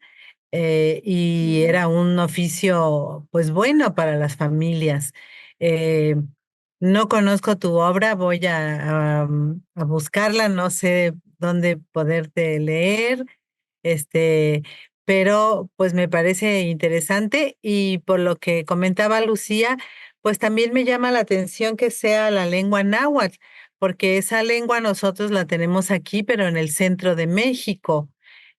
y era un oficio pues bueno para las familias. Eh, no conozco tu obra, voy a buscarla, no sé dónde poderte leer, este, pero pues me parece interesante y por lo que comentaba Lucía, pues también me llama la atención que sea la lengua náhuatl, porque esa lengua nosotros la tenemos aquí, pero en el centro de México,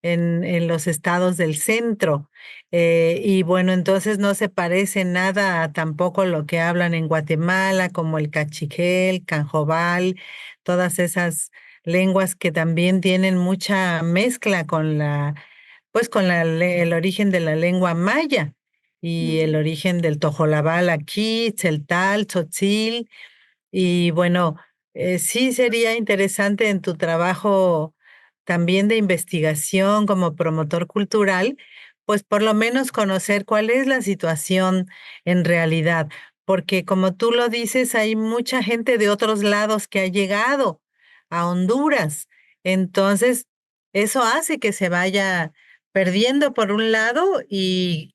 en los estados del centro. Y bueno, entonces no se parece nada a tampoco lo que hablan en Guatemala, como el cachiquel, canjobal, todas esas lenguas que también tienen mucha mezcla con pues con el origen de la lengua maya y el origen del tojolabal aquí, tzeltal, tzotzil. Y bueno, sí sería interesante en tu trabajo también de investigación como promotor cultural, pues por lo menos conocer cuál es la situación en realidad, porque como tú lo dices, hay mucha gente de otros lados que ha llegado a Honduras. Entonces, eso hace que se vaya perdiendo por un lado y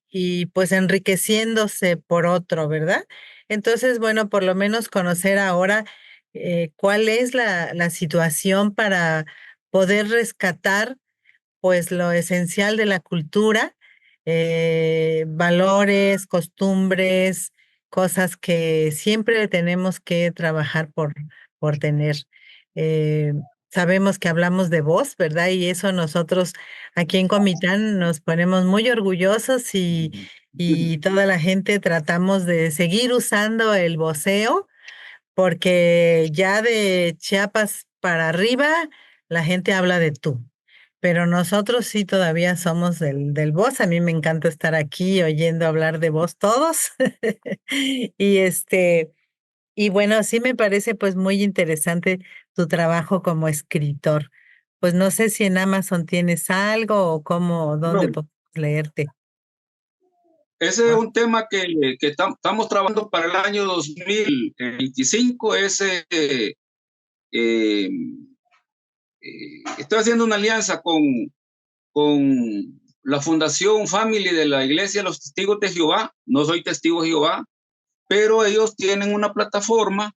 pues enriqueciéndose por otro, ¿verdad? Entonces, bueno, por lo menos conocer ahora cuál es la situación para poder rescatar pues lo esencial de la cultura, valores, costumbres, cosas que siempre tenemos que trabajar por tener. Eh, sabemos que hablamos de voz, ¿verdad? Y eso nosotros aquí en Comitán nos ponemos muy orgullosos y toda la gente tratamos de seguir usando el voceo porque ya de Chiapas para arriba la gente habla de tú. Pero nosotros sí todavía somos del voz. A mí me encanta estar aquí oyendo hablar de voz todos. Y y bueno, sí me parece pues muy interesante tu trabajo como escritor. Pues no sé si en Amazon tienes algo o cómo, dónde No, podemos leerte. ese es un tema que estamos trabajando para el año 2025. Eh, Estoy haciendo una alianza con la Fundación Family de la Iglesia de los Testigos de Jehová. No soy testigo de Jehová, pero ellos tienen una plataforma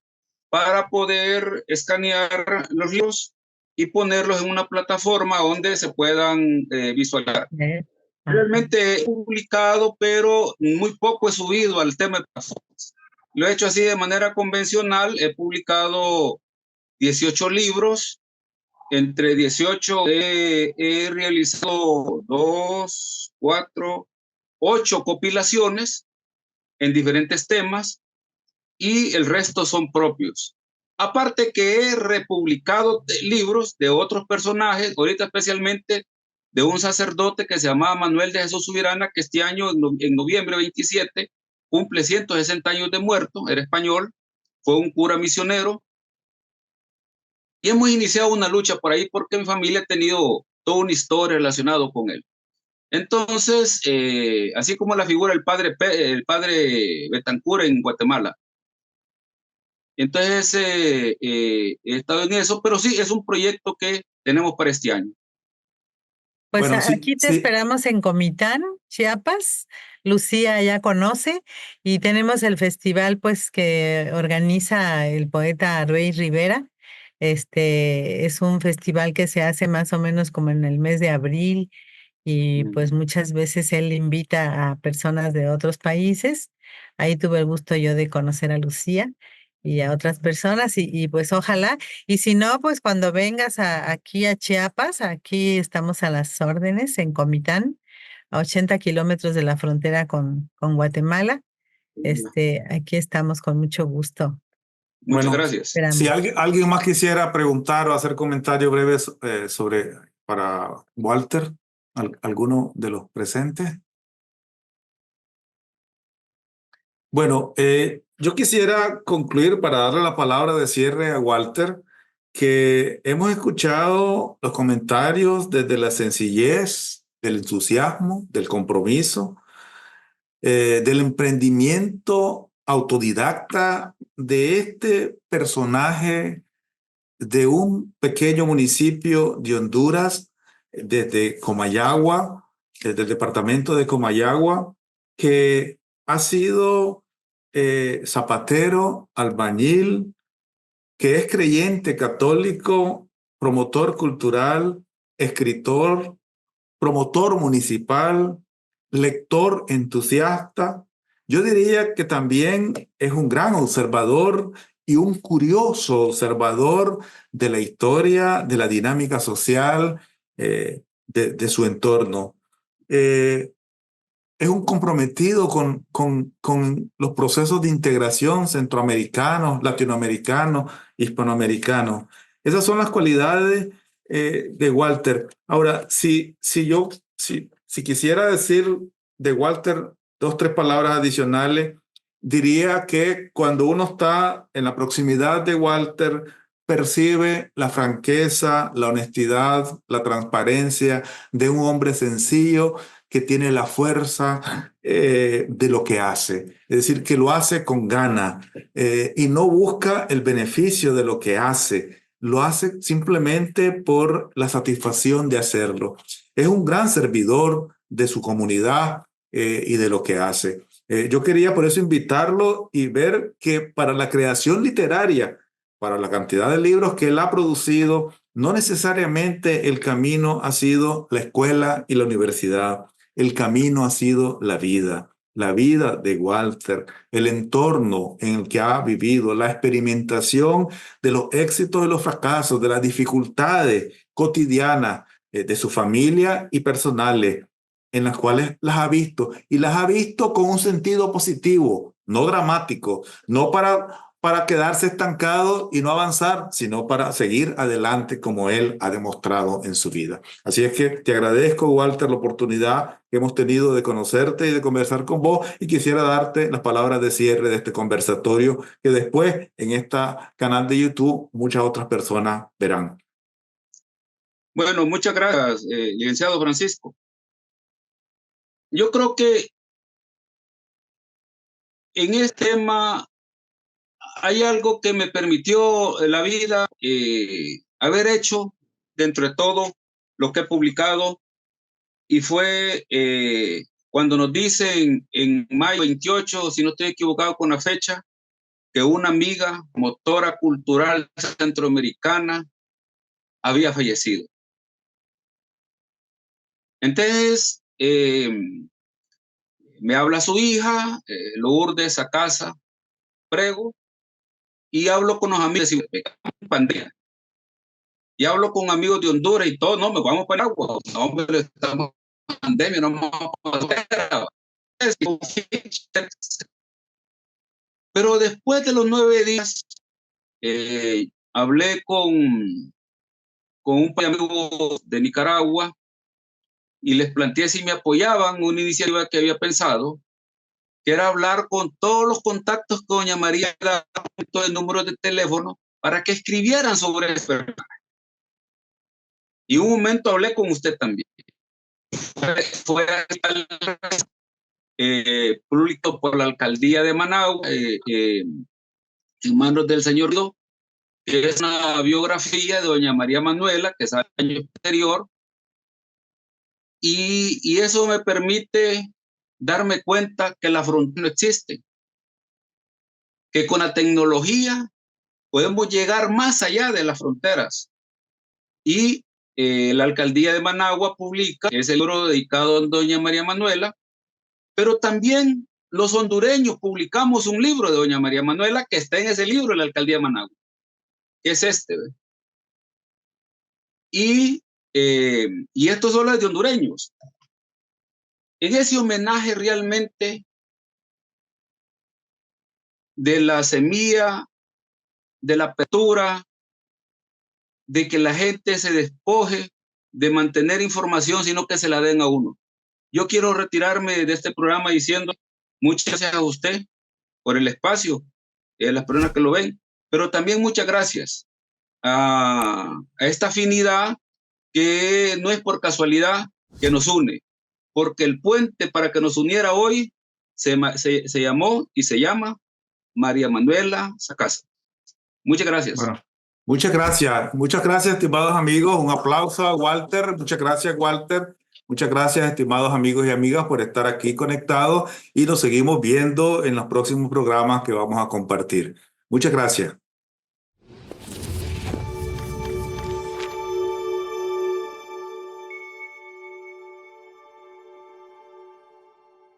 para poder escanear los libros y ponerlos en una plataforma donde se puedan visualizar. Ajá. Realmente he publicado, pero muy poco he subido al tema de plataformas. Lo he hecho así de manera convencional. He publicado 18 libros. Entre 18 he realizado 2, 4, 8 compilaciones en diferentes temas y el resto son propios. Aparte que he republicado libros de otros personajes, ahorita especialmente de un sacerdote que se llamaba Manuel de Jesús Subirana, que este año, en noviembre 27, cumple 160 años de muerto, era español, fue un cura misionero, y hemos iniciado una lucha por ahí porque mi familia ha tenido toda una historia relacionada con él. Entonces, así como la figura del el padre Betancur en Guatemala. Entonces, he estado en eso, pero sí, es un proyecto que tenemos para este año. Pues Bueno, sí, aquí te sí. esperamos en Comitán, Chiapas. Lucía ya conoce y tenemos el festival pues que organiza el poeta Ruey Rivera. Es un festival que se hace más o menos como en el mes de abril y pues muchas veces él invita a personas de otros países. Ahí tuve el gusto yo de conocer a Lucía y a otras personas y pues ojalá. Y si no, pues cuando vengas aquí a Chiapas, aquí estamos a las órdenes en Comitán, a 80 kilómetros de la frontera con Guatemala. Aquí estamos con mucho gusto. Muchas Bueno, gracias. si Esperamos. alguien más quisiera preguntar o hacer comentarios breves para Walter, alguno de los presentes. Bueno, yo quisiera concluir para darle la palabra de cierre a Walter, que hemos escuchado los comentarios desde la sencillez, del entusiasmo, del compromiso, del emprendimiento autodidacta de este personaje de un pequeño municipio de Honduras, desde Comayagua, desde el departamento de Comayagua, que ha sido zapatero, albañil, que es creyente católico, promotor cultural, escritor, promotor municipal, lector entusiasta. Yo diría que también es un gran observador y un curioso observador de la historia, de la dinámica social de su entorno. Es un comprometido con los procesos de integración centroamericanos, latinoamericanos, hispanoamericanos. Esas son las cualidades de Walter. Ahora, si quisiera decir de Walter dos, tres palabras adicionales, diría que cuando uno está en la proximidad de Walter, percibe la franqueza, la honestidad, la transparencia de un hombre sencillo que tiene la fuerza de lo que hace. Es decir, que lo hace con gana y no busca el beneficio de lo que hace. Lo hace simplemente por la satisfacción de hacerlo. Es un gran servidor de su comunidad y de lo que hace. Yo quería por eso invitarlo y ver que para la creación literaria, para la cantidad de libros que él ha producido, no necesariamente el camino ha sido la escuela y la universidad. El camino ha sido la vida de Walter, el entorno en el que ha vivido, la experimentación de los éxitos y los fracasos, de las dificultades cotidianas de su familia y personales, en las cuales las ha visto, y las ha visto con un sentido positivo, no dramático, no para quedarse estancado y no avanzar, sino para seguir adelante como él ha demostrado en su vida. Así es que te agradezco, Walter, la oportunidad que hemos tenido de conocerte y de conversar con vos, y quisiera darte las palabras de cierre de este conversatorio que después en este canal de YouTube muchas otras personas verán. Bueno, muchas gracias, licenciado Francisco. Yo creo que en este tema hay algo que me permitió la vida haber hecho dentro de todo lo que he publicado, y fue cuando nos dicen en mayo 28, si no estoy equivocado con la fecha, que una amiga motora cultural centroamericana había fallecido. Entonces, me habla su hija, Lourdes, a casa, prego, y hablo con los amigos y pandemia. Y hablo con amigos de Honduras y todo, no, me vamos para agua, no, hombre, estamos en pandemia, no vamos a Pero después de los 9 días, hablé con un amigo de Nicaragua y les planteé si me apoyaban una iniciativa que había pensado, que era hablar con todos los contactos que doña María daba, el número de teléfono, para que escribieran sobre eso. Y un momento hablé con usted también. Fue público por la alcaldía de Managua, en manos del señor Río, que es una biografía de doña María Manuela, que es el año anterior, y eso me permite darme cuenta que la frontera no existe, que con la tecnología podemos llegar más allá de las fronteras. Y la alcaldía de Managua publica ese libro dedicado a doña María Manuela, pero también los hondureños publicamos un libro de doña María Manuela que está en ese libro de la alcaldía de Managua, que es este. ¿Ve? Y esto solo es de hondureños. En ese homenaje realmente de la semilla, de la apertura, de que la gente se despoje de mantener información, sino que se la den a uno. Yo quiero retirarme de este programa diciendo muchas gracias a usted por el espacio, las personas que lo ven, pero también muchas gracias a esta afinidad que no es por casualidad que nos une, porque el puente para que nos uniera hoy se llamó y se llama María Manuela Sacasa. Muchas gracias. Bueno, muchas gracias, estimados amigos. Un aplauso a Walter. Muchas gracias, Walter. Muchas gracias, estimados amigos y amigas, por estar aquí conectados y nos seguimos viendo en los próximos programas que vamos a compartir. Muchas gracias.